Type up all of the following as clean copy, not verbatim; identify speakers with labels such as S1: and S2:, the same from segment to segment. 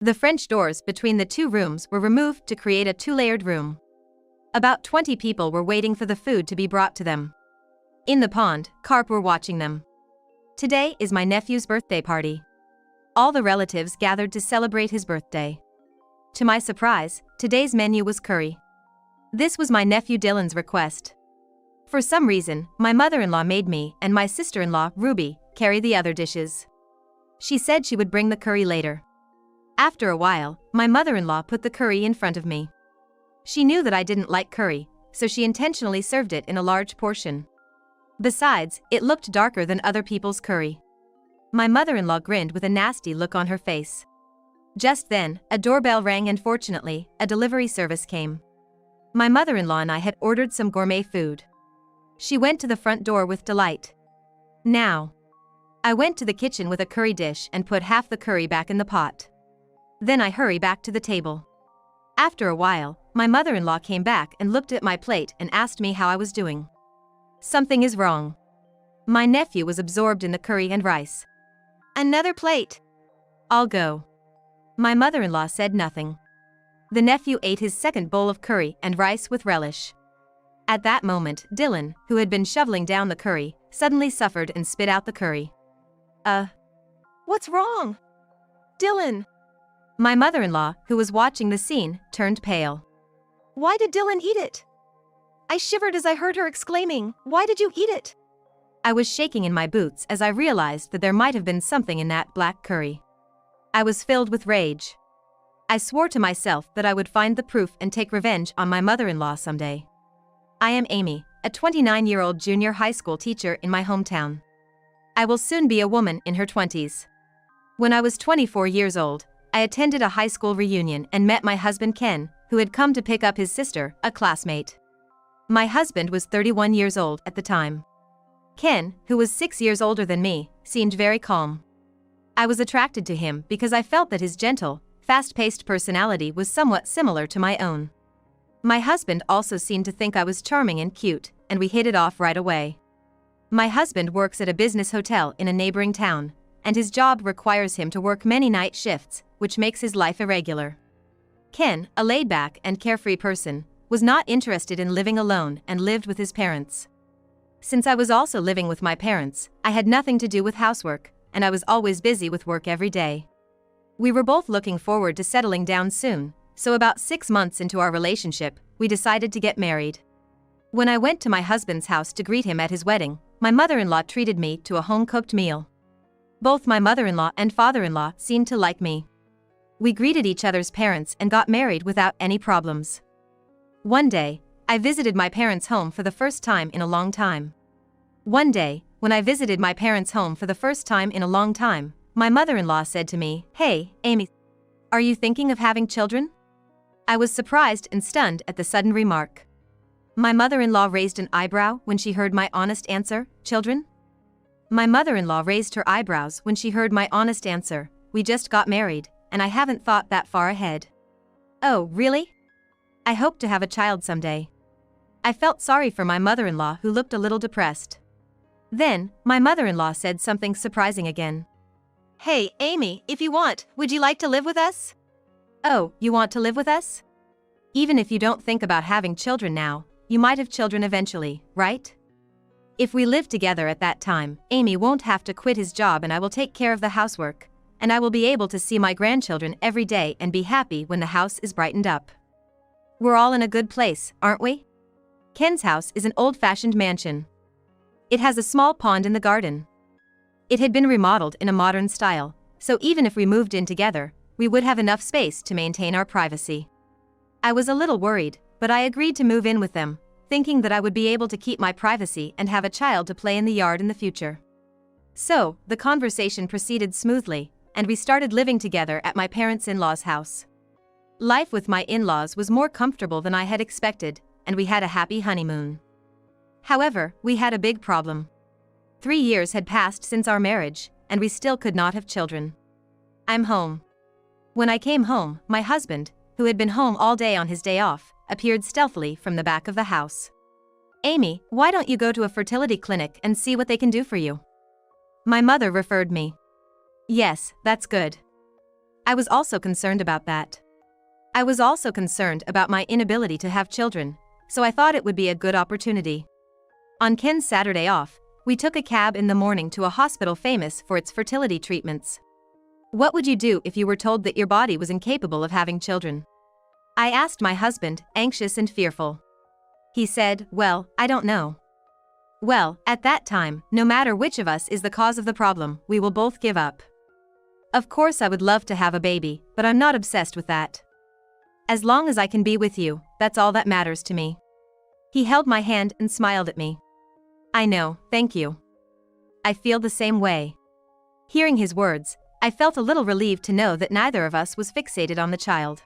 S1: The French doors between the two rooms were removed to create a two-layered room. About 20 people were waiting for the food to be brought to them. In the pond, carp were watching them. Today is my nephew's birthday party. All the relatives gathered to celebrate his birthday. To my surprise, today's menu was curry. This was my nephew Dylan's request. For some reason, my mother-in-law made me and my sister-in-law, Ruby, carry the other dishes. She said she would bring the curry later. After a while, my mother-in-law put the curry in front of me. She knew that I didn't like curry, so she intentionally served it in a large portion. Besides, it looked darker than other people's curry. My mother-in-law grinned with a nasty look on her face. Just then, a doorbell rang and fortunately, a delivery service came. My mother-in-law and I had ordered some gourmet food. She went to the front door with delight. Now, I went to the kitchen with a curry dish and put half the curry back in the pot. Then I hurry back to the table. After a while, my mother-in-law came back and looked at my plate and asked me how I was doing. Something is wrong. My nephew was absorbed in the curry and rice. Another plate. I'll go. My mother-in-law said nothing. The nephew ate his second bowl of curry and rice with relish. At that moment, Dylan, who had been shoveling down the curry, suddenly suffered and spit out the curry. What's wrong? Dylan! My mother-in-law, who was watching the scene, turned pale. Why did Dylan eat it? I shivered as I heard her exclaiming, "Why did you eat it?" I was shaking in my boots as I realized that there might have been something in that black curry. I was filled with rage. I swore to myself that I would find the proof and take revenge on my mother-in-law someday. I am Amy, a 29-year-old junior high school teacher in my hometown. I will soon be a woman in her 20s. When I was 24 years old, I attended a high school reunion and met my husband Ken, who had come to pick up his sister, a classmate. My husband was 31 years old at the time. Ken, who was 6 years older than me, seemed very calm. I was attracted to him because I felt that his gentle, fast-paced personality was somewhat similar to my own. My husband also seemed to think I was charming and cute, and we hit it off right away. My husband works at a business hotel in a neighboring town, and his job requires him to work many night shifts, which makes his life irregular. Ken, a laid-back and carefree person, was not interested in living alone and lived with his parents. Since I was also living with my parents, I had nothing to do with housework, and I was always busy with work every day. We were both looking forward to settling down soon, so about 6 months into our relationship, we decided to get married. When I went to my husband's house to greet him at his wedding, my mother-in-law treated me to a home-cooked meal. Both my mother-in-law and father-in-law seemed to like me. We greeted each other's parents and got married without any problems. One day, I visited my parents' home for the first time in a long time. My mother-in-law said to me, "Hey, Amy, are you thinking of having children?" I was surprised and stunned at the sudden remark. My mother-in-law raised an eyebrow when she heard my honest answer, "Children?" My mother-in-law raised her eyebrows when she heard my honest answer, "We just got married, and I haven't thought that far ahead." "Oh, really? I hope to have a child someday." I felt sorry for my mother-in-law who looked a little depressed. Then, my mother-in-law said something surprising again. "Hey, Amy, if you want, would you like to live with us?" "Oh, you want to live with us? Even if you don't think about having children now, you might have children eventually, right? If we live together at that time, Amy won't have to quit his job and I will take care of the housework, and I will be able to see my grandchildren every day and be happy when the house is brightened up. We're all in a good place, aren't we?" Ken's house is an old-fashioned mansion. It has a small pond in the garden. It had been remodeled in a modern style, so even if we moved in together, we would have enough space to maintain our privacy. I was a little worried, but I agreed to move in with them, thinking that I would be able to keep my privacy and have a child to play in the yard in the future. So, the conversation proceeded smoothly, and we started living together at my parents-in-law's house. Life with my in-laws was more comfortable than I had expected, and we had a happy honeymoon. However, we had a big problem. 3 years had passed since our marriage, and we still could not have children. I'm home. When I came home, my husband, who had been home all day on his day off, appeared stealthily from the back of the house. "Amy, why don't you go to a fertility clinic and see what they can do for you?" My mother referred me. "Yes, that's good. I was also concerned about that. I was also concerned about my inability to have children, so I thought it would be a good opportunity. On Ken's Saturday off, we took a cab in the morning to a hospital famous for its fertility treatments. What would you do if you were told that your body was incapable of having children? I asked my husband, anxious and fearful. He said, "Well, I don't know." Well, at that time, no matter which of us is the cause of the problem, we will both give up. Of course, I would love to have a baby, but I'm not obsessed with that. As long as I can be with you, that's all that matters to me. He held my hand and smiled at me. I know, thank you. I feel the same way. Hearing his words, I felt a little relieved to know that neither of us was fixated on the child.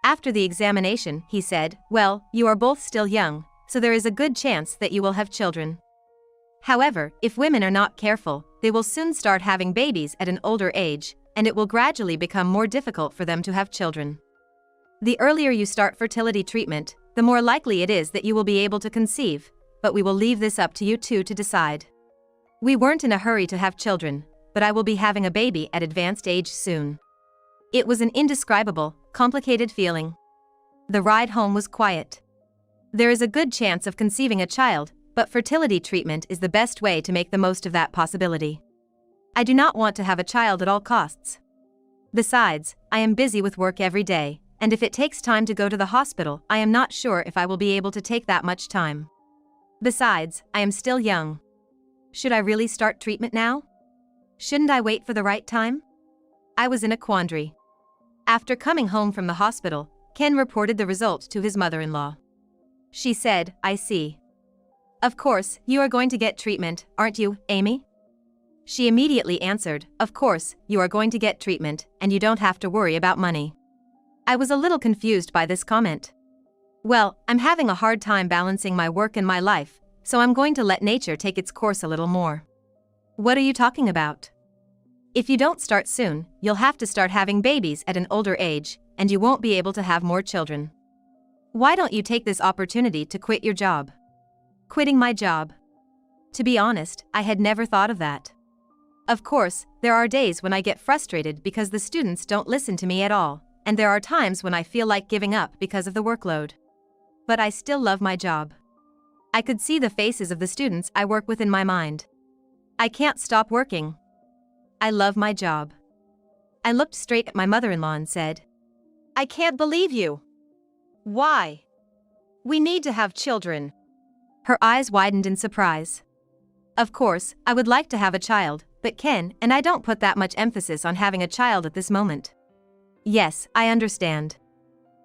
S1: After the examination, he said, "Well, you are both still young, so there is a good chance that you will have children. However, if women are not careful, they will soon start having babies at an older age, and it will gradually become more difficult for them to have children. The earlier you start fertility treatment, the more likely it is that you will be able to conceive, but we will leave this up to you two to decide. We weren't in a hurry to have children, but I will be having a baby at advanced age soon." It was an indescribable, complicated feeling. The ride home was quiet. There is a good chance of conceiving a child, but fertility treatment is the best way to make the most of that possibility. I do not want to have a child at all costs. Besides, I am busy with work every day, and if it takes time to go to the hospital, I am not sure if I will be able to take that much time. Besides, I am still young. Should I really start treatment now? Shouldn't I wait for the right time? I was in a quandary. After coming home from the hospital, Ken reported the results to his mother-in-law. She said, "I see. Of course, you are going to get treatment, aren't you, Amy?" She immediately answered, "Of course, you are going to get treatment, and you don't have to worry about money." I was a little confused by this comment. Well, I'm having a hard time balancing my work and my life, so I'm going to let nature take its course a little more. What are you talking about? If you don't start soon, you'll have to start having babies at an older age, and you won't be able to have more children. Why don't you take this opportunity to quit your job? Quitting my job. To be honest, I had never thought of that. Of course, there are days when I get frustrated because the students don't listen to me at all, and there are times when I feel like giving up because of the workload. But I still love my job. I could see the faces of the students I work with in my mind. I can't stop working. I love my job. I looked straight at my mother-in-law and said, "I can't believe you. Why? We need to have children." Her eyes widened in surprise. Of course, I would like to have a child, but Ken and I don't put that much emphasis on having a child at this moment. Yes, I understand.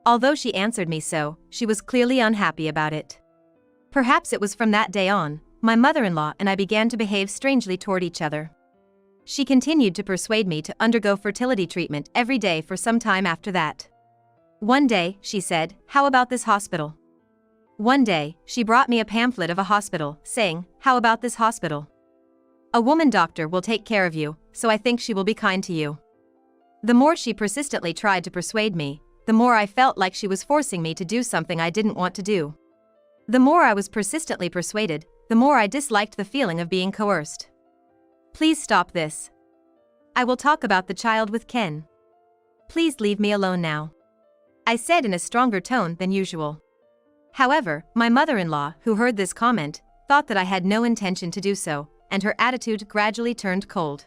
S1: Although she answered me so, she was clearly unhappy about it. Perhaps it was from that day on, my mother-in-law and I began to behave strangely toward each other. She continued to persuade me to undergo fertility treatment every day for some time after that. One day, she said, "How about this hospital?" One day, she brought me a pamphlet of a hospital, saying, "How about this hospital? A woman doctor will take care of you, so I think she will be kind to you." The more she persistently tried to persuade me, the more I felt like she was forcing me to do something I didn't want to do. The more I was persistently persuaded, the more I disliked the feeling of being coerced. Please stop this. I will talk about the child with Ken. Please leave me alone now, I said in a stronger tone than usual. However, my mother-in-law, who heard this comment, thought that I had no intention to do so, and her attitude gradually turned cold.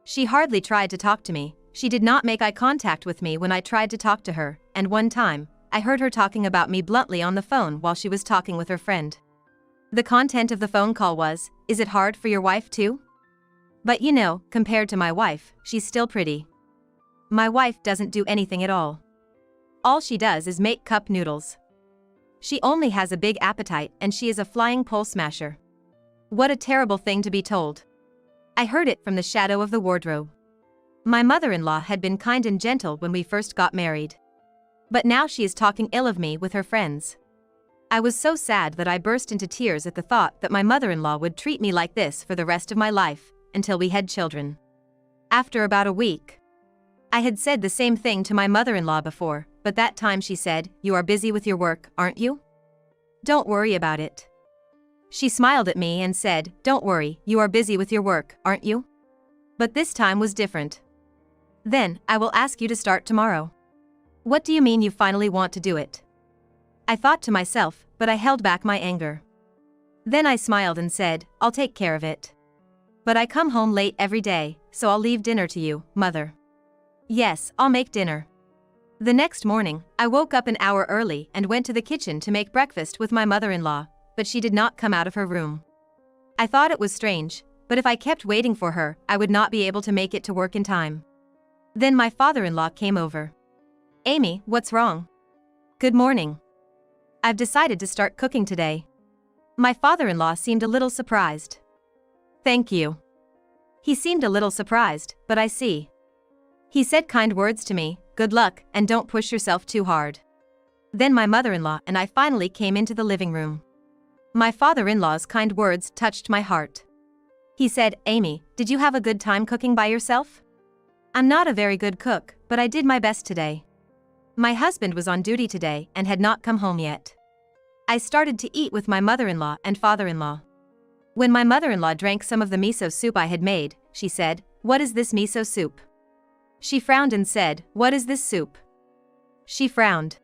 S1: She hardly tried to talk to me. She did not make eye contact with me when I tried to talk to her, and one time, I heard her talking about me bluntly on the phone while she was talking with her friend. The content of the phone call was, "Is it hard for your wife too? But you know, compared to my wife, she's still pretty. My wife doesn't do anything at all. All she does is make cup noodles. She only has a big appetite and she is a flying pole smasher." What a terrible thing to be told. I heard it from the shadow of the wardrobe. My mother-in-law had been kind and gentle when we first got married. But now she is talking ill of me with her friends. I was so sad that I burst into tears at the thought that my mother-in-law would treat me like this for the rest of my life, until we had children. After about a week, I had said the same thing to my mother-in-law before, but that time she said, "You are busy with your work, aren't you? Don't worry about it." She smiled at me and said, "Don't worry, you are busy with your work, aren't you?" But this time was different. Then, I will ask you to start tomorrow. What do you mean you finally want to do it? I thought to myself, but I held back my anger. Then I smiled and said, I'll take care of it. But I come home late every day, so I'll leave dinner to you, Mother. Yes, I'll make dinner. The next morning, I woke up an hour early and went to the kitchen to make breakfast with my mother-in-law, but she did not come out of her room. I thought it was strange, but if I kept waiting for her, I would not be able to make it to work in time. Then my father-in-law came over. Amy, what's wrong? Good morning. I've decided to start cooking today. My father-in-law seemed a little surprised. Thank you. He seemed a little surprised, but I see. He said kind words to me, good luck, and don't push yourself too hard. Then my mother-in-law and I finally came into the living room. My father-in-law's kind words touched my heart. He said, Amy, did you have a good time cooking by yourself? I'm not a very good cook, but I did my best today. My husband was on duty today and had not come home yet. I started to eat with my mother-in-law and father-in-law. When my mother-in-law drank some of the miso soup I had made, she said, What is this miso soup? She frowned and said, What is this soup? She frowned.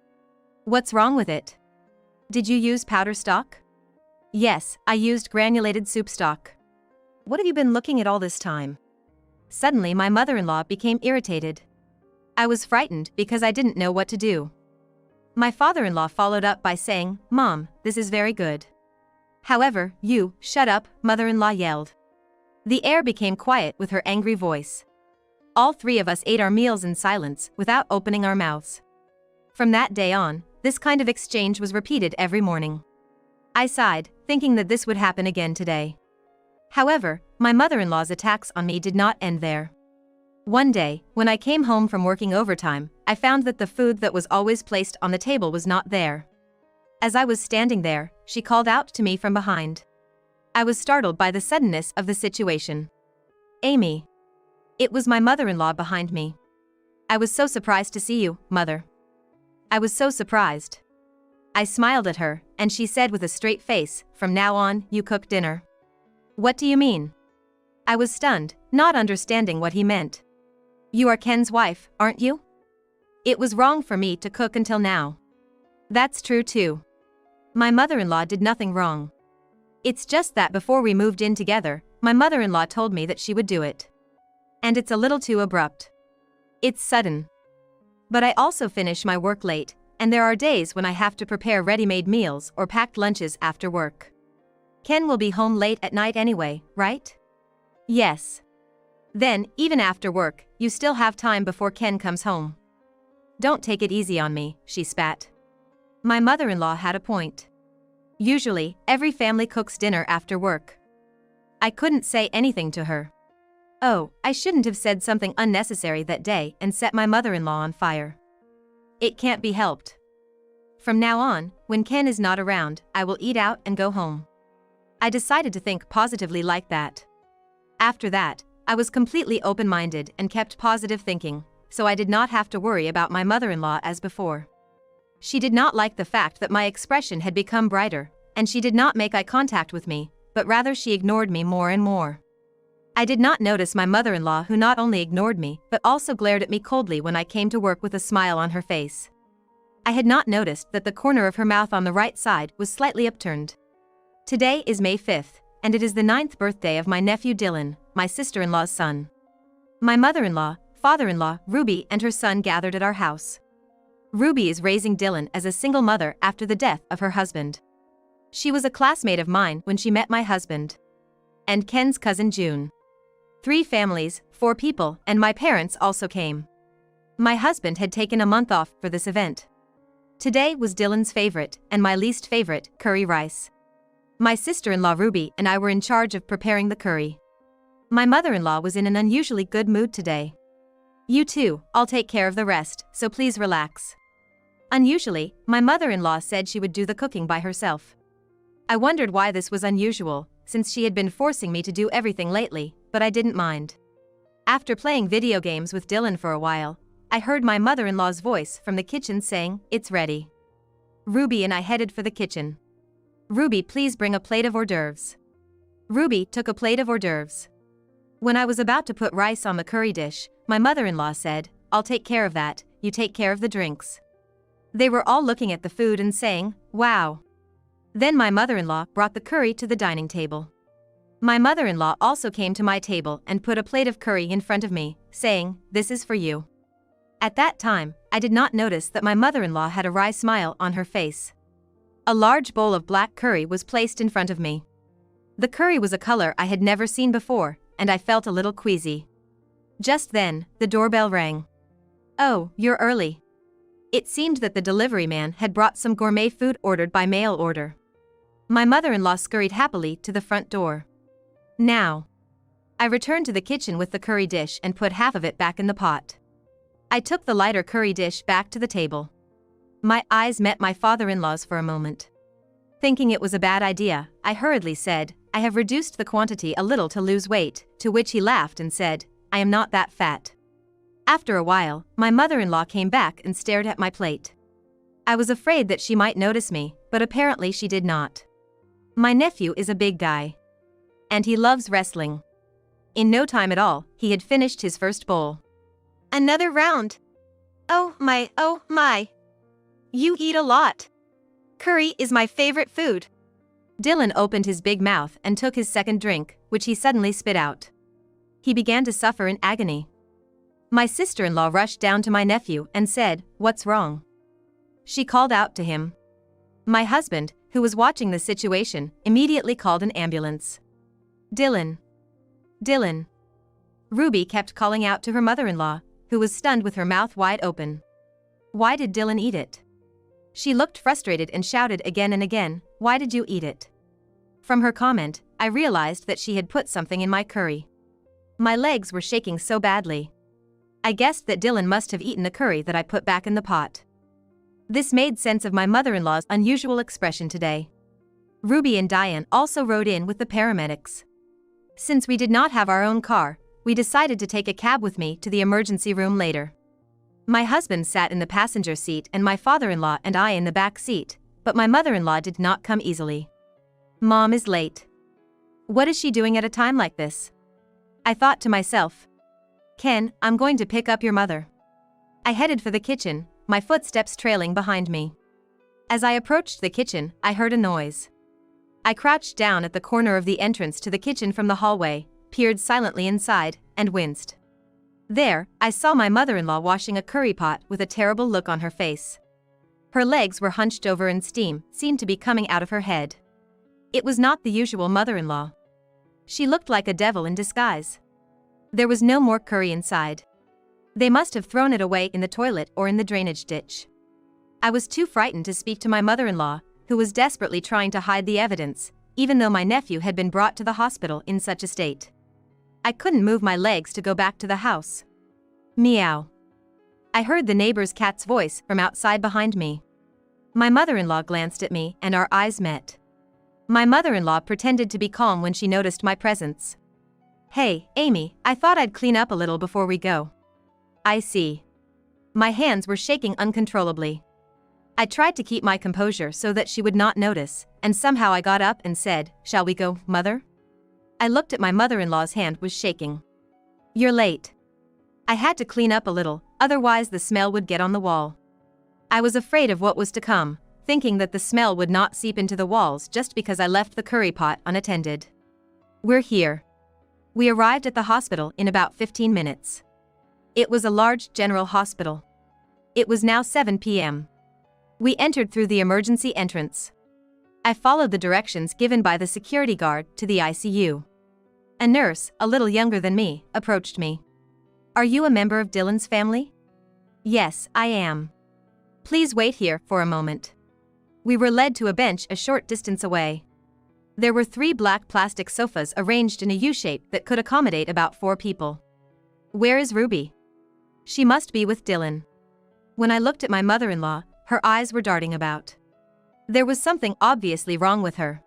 S1: What's wrong with it? Did you use powder stock? Yes, I used granulated soup stock. What have you been looking at all this time? Suddenly my mother-in-law became irritated. I was frightened because I didn't know what to do. My father-in-law followed up by saying, Mom, this is very good. However, you, shut up, mother-in-law yelled. The air became quiet with her angry voice. All three of us ate our meals in silence, without opening our mouths. From that day on, this kind of exchange was repeated every morning. I sighed, thinking that this would happen again today. However, my mother-in-law's attacks on me did not end there. One day, when I came home from working overtime, I found that the food that was always placed on the table was not there. As I was standing there, she called out to me from behind. I was startled by the suddenness of the situation. Amy. It was my mother-in-law behind me. I was so surprised to see you, Mother. I was so surprised. I smiled at her, and she said with a straight face, From now on, you cook dinner. What do you mean? I was stunned, not understanding what he meant. You are Ken's wife, aren't you? It was wrong for me to cook until now. That's true too. My mother-in-law did nothing wrong. It's just that before we moved in together, my mother-in-law told me that she would do it. And it's a little too abrupt. It's sudden. But I also finish my work late, and there are days when I have to prepare ready-made meals or packed lunches after work. Ken will be home late at night anyway, right? Yes. Then, even after work, you still have time before Ken comes home. Don't take it easy on me, she spat. My mother-in-law had a point. Usually, every family cooks dinner after work. I couldn't say anything to her. Oh, I shouldn't have said something unnecessary that day and set my mother-in-law on fire. It can't be helped. From now on, when Ken is not around, I will eat out and go home. I decided to think positively like that. After that, I was completely open-minded and kept positive thinking, so I did not have to worry about my mother-in-law as before. She did not like the fact that my expression had become brighter, and she did not make eye contact with me, but rather she ignored me more and more. I did not notice my mother-in-law, who not only ignored me but also glared at me coldly when I came to work with a smile on her face. I had not noticed that the corner of her mouth on the right side was slightly upturned. Today is May 5th, and it is the 9th birthday of my nephew Dylan, my sister-in-law's son. My mother-in-law, father-in-law, Ruby and her son gathered at our house. Ruby is raising Dylan as a single mother after the death of her husband. She was a classmate of mine when she met my husband. And Ken's cousin June. 3 families, 4 people, and my parents also came. My husband had taken a month off for this event. Today was Dylan's favorite, and my least favorite, curry rice. My sister-in-law Ruby and I were in charge of preparing the curry. My mother-in-law was in an unusually good mood today. You too, I'll take care of the rest, so please relax. Unusually, my mother-in-law said she would do the cooking by herself. I wondered why this was unusual, since she had been forcing me to do everything lately, but I didn't mind. After playing video games with Dylan for a while, I heard my mother-in-law's voice from the kitchen saying, "It's ready." Ruby and I headed for the kitchen. "Ruby, please bring a plate of hors d'oeuvres." Ruby took a plate of hors d'oeuvres. When I was about to put rice on the curry dish, my mother-in-law said, "I'll take care of that, you take care of the drinks." They were all looking at the food and saying, "Wow." Then my mother-in-law brought the curry to the dining table. My mother-in-law also came to my table and put a plate of curry in front of me, saying, "This is for you." At that time, I did not notice that my mother-in-law had a wry smile on her face. A large bowl of black curry was placed in front of me. The curry was a color I had never seen before, and I felt a little queasy. Just then, the doorbell rang. "Oh, you're early." It seemed that the delivery man had brought some gourmet food ordered by mail order. My mother-in-law scurried happily to the front door. Now. I returned to the kitchen with the curry dish and put half of it back in the pot. I took the lighter curry dish back to the table. My eyes met my father-in-law's for a moment. Thinking it was a bad idea, I hurriedly said, "I have reduced the quantity a little to lose weight," to which he laughed and said, "I am not that fat." After a while, my mother-in-law came back and stared at my plate. I was afraid that she might notice me, but apparently she did not. My nephew is a big guy. And he loves wrestling. In no time at all, he had finished his first bowl. "Another round. Oh my. You eat a lot. Curry is my favorite food." Dylan opened his big mouth and took his second drink, which he suddenly spit out. He began to suffer in agony. My sister-in-law rushed down to my nephew and said, "What's wrong?" She called out to him. My husband, who was watching the situation, immediately called an ambulance. "Dylan. Dylan." Ruby kept calling out to her mother-in-law, who was stunned with her mouth wide open. Why did Dylan eat it? She looked frustrated and shouted again and again, "Why did you eat it?" From her comment, I realized that she had put something in my curry. My legs were shaking so badly. I guessed that Dylan must have eaten the curry that I put back in the pot. This made sense of my mother-in-law's unusual expression today. Ruby and Diane also rode in with the paramedics. Since we did not have our own car, we decided to take a cab with me to the emergency room later. My husband sat in the passenger seat and my father-in-law and I in the back seat, but my mother-in-law did not come easily. Mom is late. What is she doing at a time like this? I thought to myself. Ken, I'm going to pick up your mother. I headed for the kitchen, my footsteps trailing behind me. As I approached the kitchen, I heard a noise. I crouched down at the corner of the entrance to the kitchen from the hallway, peered silently inside, and winced. There, I saw my mother-in-law washing a curry pot with a terrible look on her face. Her legs were hunched over and steam seemed to be coming out of her head. It was not the usual mother-in-law. She looked like a devil in disguise. There was no more curry inside. They must have thrown it away in the toilet or in the drainage ditch. I was too frightened to speak to my mother-in-law, who was desperately trying to hide the evidence, even though my nephew had been brought to the hospital in such a state. I couldn't move my legs to go back to the house. Meow. I heard the neighbor's cat's voice from outside behind me. My mother-in-law glanced at me and our eyes met. My mother-in-law pretended to be calm when she noticed my presence. Hey, Amy, I thought I'd clean up a little before we go. I see. My hands were shaking uncontrollably. I tried to keep my composure so that she would not notice, and somehow I got up and said, "Shall we go, Mother?" I looked at my mother-in-law's hand was shaking. You're late. I had to clean up a little, otherwise the smell would get on the wall. I was afraid of what was to come, thinking that the smell would not seep into the walls just because I left the curry pot unattended. We're here. We arrived at the hospital in about 15 minutes. It was a large general hospital. It was now 7 p.m. We entered through the emergency entrance. I followed the directions given by the security guard to the ICU. A nurse, a little younger than me, approached me. Are you a member of Dylan's family? Yes, I am. Please wait here for a moment. We were led to a bench a short distance away. There were 3 black plastic sofas arranged in a U-shape that could accommodate about 4 people. Where is Ruby? She must be with Dylan. When I looked at my mother-in-law, her eyes were darting about. There was something obviously wrong with her.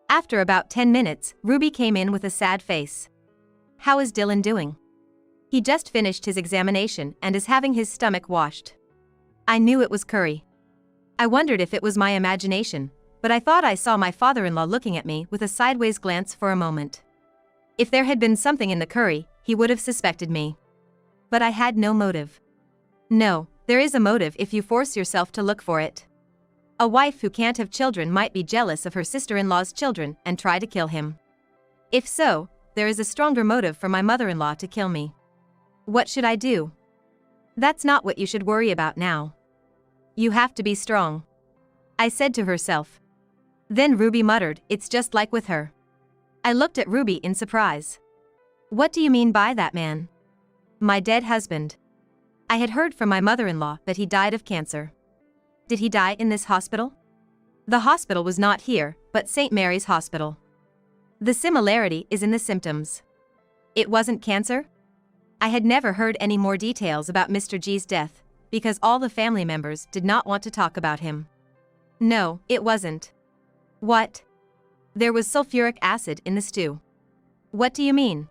S1: After about 10 minutes, Ruby came in with a sad face. How is Dylan doing? He just finished his examination and is having his stomach washed. I knew it was curry. I wondered if it was my imagination, but I thought I saw my father-in-law looking at me with a sideways glance for a moment. If there had been something in the curry, he would have suspected me. But I had no motive. No, there is a motive if you force yourself to look for it. A wife who can't have children might be jealous of her sister-in-law's children and try to kill him. If so, there is a stronger motive for my mother-in-law to kill me. What should I do? That's not what you should worry about now. You have to be strong, I said to herself. Then Ruby muttered, it's just like with her. I looked at Ruby in surprise. What do you mean by that, man? My dead husband. I had heard from my mother-in-law that he died of cancer. Did he die in this hospital? The hospital was not here, but St. Mary's Hospital. The similarity is in the symptoms. It wasn't cancer? I had never heard any more details about Mr. G's death, because all the family members did not want to talk about him. No, it wasn't. What? There was sulfuric acid in the stew. What do you mean?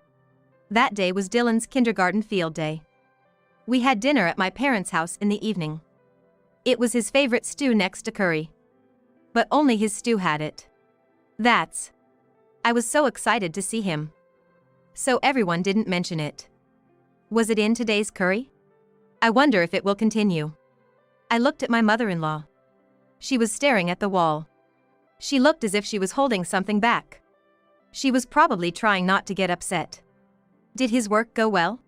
S1: That day was Dylan's kindergarten field day. We had dinner at my parents' house in the evening. It was his favorite stew next to curry. But only his stew had it. I was so excited to see him. So everyone didn't mention it. Was it in today's curry? I wonder if it will continue. I looked at my mother-in-law. She was staring at the wall. She looked as if she was holding something back. She was probably trying not to get upset. Did his work go well?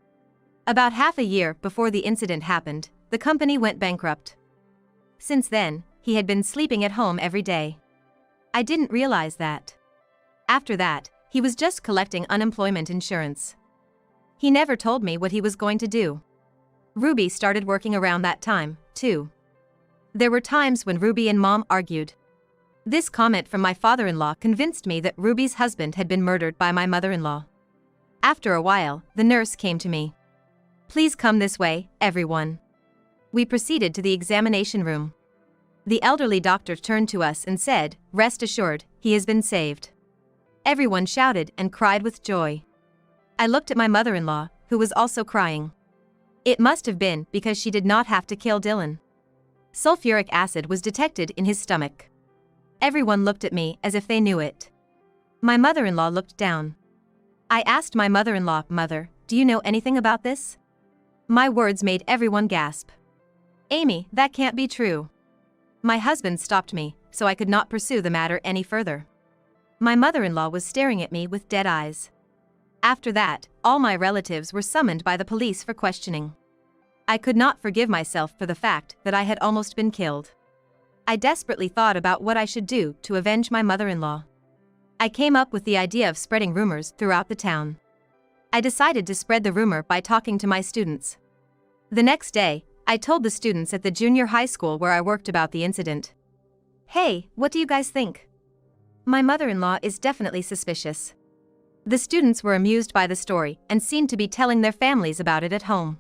S1: About half a year before the incident happened, the company went bankrupt. Since then, he had been sleeping at home every day. I didn't realize that. After that, he was just collecting unemployment insurance. He never told me what he was going to do. Ruby started working around that time, too. There were times when Ruby and Mom argued. This comment from my father-in-law convinced me that Ruby's husband had been murdered by my mother-in-law. After a while, the nurse came to me. Please come this way, everyone. We proceeded to the examination room. The elderly doctor turned to us and said, rest assured, he has been saved. Everyone shouted and cried with joy. I looked at my mother-in-law, who was also crying. It must have been because she did not have to kill Dylan. Sulfuric acid was detected in his stomach. Everyone looked at me as if they knew it. My mother-in-law looked down. I asked my mother-in-law, Mother, do you know anything about this? My words made everyone gasp. Amy, that can't be true. My husband stopped me, so I could not pursue the matter any further. My mother-in-law was staring at me with dead eyes. After that, all my relatives were summoned by the police for questioning. I could not forgive myself for the fact that I had almost been killed. I desperately thought about what I should do to avenge my mother-in-law. I came up with the idea of spreading rumors throughout the town. I decided to spread the rumor by talking to my students. The next day, I told the students at the junior high school where I worked about the incident. Hey, what do you guys think? My mother-in-law is definitely suspicious. The students were amused by the story and seemed to be telling their families about it at home.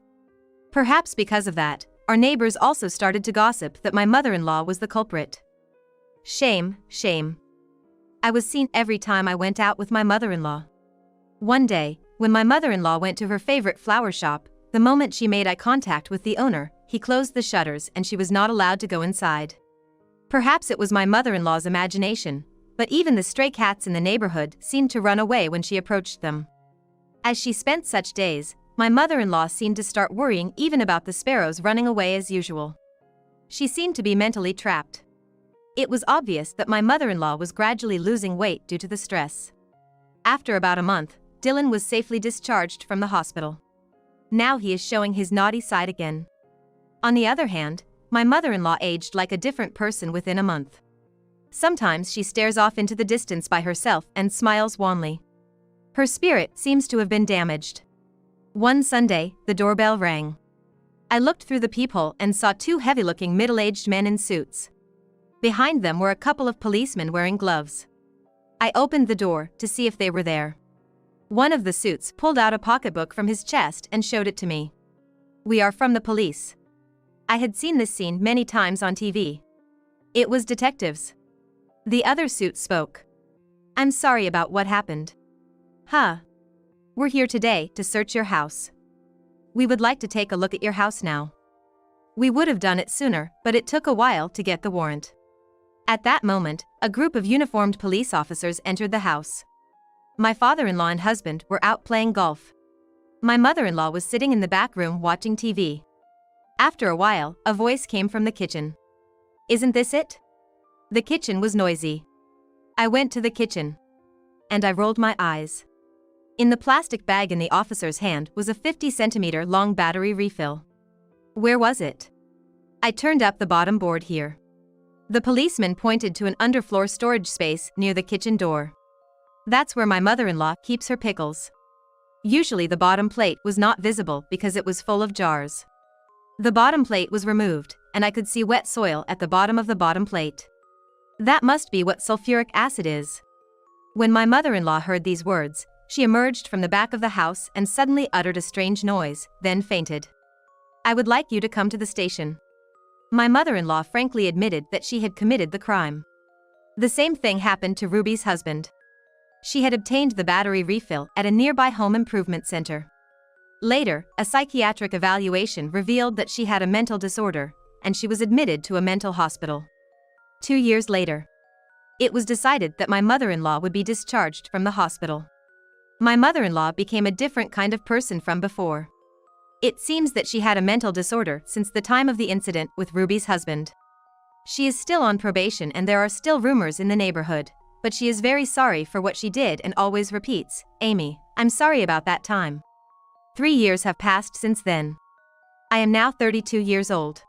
S1: Perhaps because of that, our neighbors also started to gossip that my mother-in-law was the culprit. Shame, shame. I was seen every time I went out with my mother-in-law. One day, when my mother-in-law went to her favorite flower shop, the moment she made eye contact with the owner, he closed the shutters and she was not allowed to go inside. Perhaps it was my mother-in-law's imagination, but even the stray cats in the neighborhood seemed to run away when she approached them. As she spent such days, my mother-in-law seemed to start worrying even about the sparrows running away as usual. She seemed to be mentally trapped. It was obvious that my mother-in-law was gradually losing weight due to the stress. After about a month, Dylan was safely discharged from the hospital. Now he is showing his naughty side again. On the other hand, my mother-in-law aged like a different person within a month. Sometimes she stares off into the distance by herself and smiles wanly. Her spirit seems to have been damaged. One Sunday, the doorbell rang. I looked through the peephole and saw two heavy-looking middle-aged men in suits. Behind them were a couple of policemen wearing gloves. I opened the door to see if they were there. One of the suits pulled out a pocketbook from his chest and showed it to me. We are from the police. I had seen this scene many times on TV. It was detectives. The other suit spoke. I'm sorry about what happened. Huh. We're here today to search your house. We would like to take a look at your house now. We would have done it sooner, but it took a while to get the warrant. At that moment, a group of uniformed police officers entered the house. My father-in-law and husband were out playing golf. My mother-in-law was sitting in the back room watching TV. After a while, a voice came from the kitchen. "Isn't this it?" The kitchen was noisy. I went to the kitchen. And I rolled my eyes. In the plastic bag in the officer's hand was a 50-centimeter long battery refill. Where was it? I turned up the bottom board here. The policeman pointed to an underfloor storage space near the kitchen door. That's where my mother-in-law keeps her pickles. Usually the bottom plate was not visible because it was full of jars. The bottom plate was removed, and I could see wet soil at the bottom of the bottom plate. That must be what sulfuric acid is. When my mother-in-law heard these words, she emerged from the back of the house and suddenly uttered a strange noise, then fainted. "I would like you to come to the station." My mother-in-law frankly admitted that she had committed the crime. The same thing happened to Ruby's husband. She had obtained the battery refill at a nearby home improvement center. Later, a psychiatric evaluation revealed that she had a mental disorder, and she was admitted to a mental hospital. 2 years later, it was decided that my mother-in-law would be discharged from the hospital. My mother-in-law became a different kind of person from before. It seems that she had a mental disorder since the time of the incident with Ruby's husband. She is still on probation and there are still rumors in the neighborhood, but she is very sorry for what she did and always repeats, "Amy, I'm sorry about that time." 3 years have passed since then. I am now 32 years old.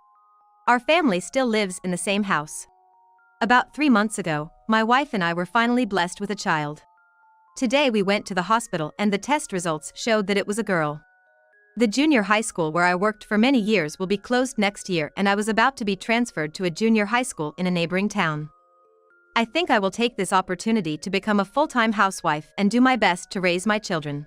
S1: Our family still lives in the same house. About 3 months ago, my wife and I were finally blessed with a child. Today we went to the hospital and the test results showed that it was a girl. The junior high school where I worked for many years will be closed next year and I was about to be transferred to a junior high school in a neighboring town. I think I will take this opportunity to become a full-time housewife and do my best to raise my children.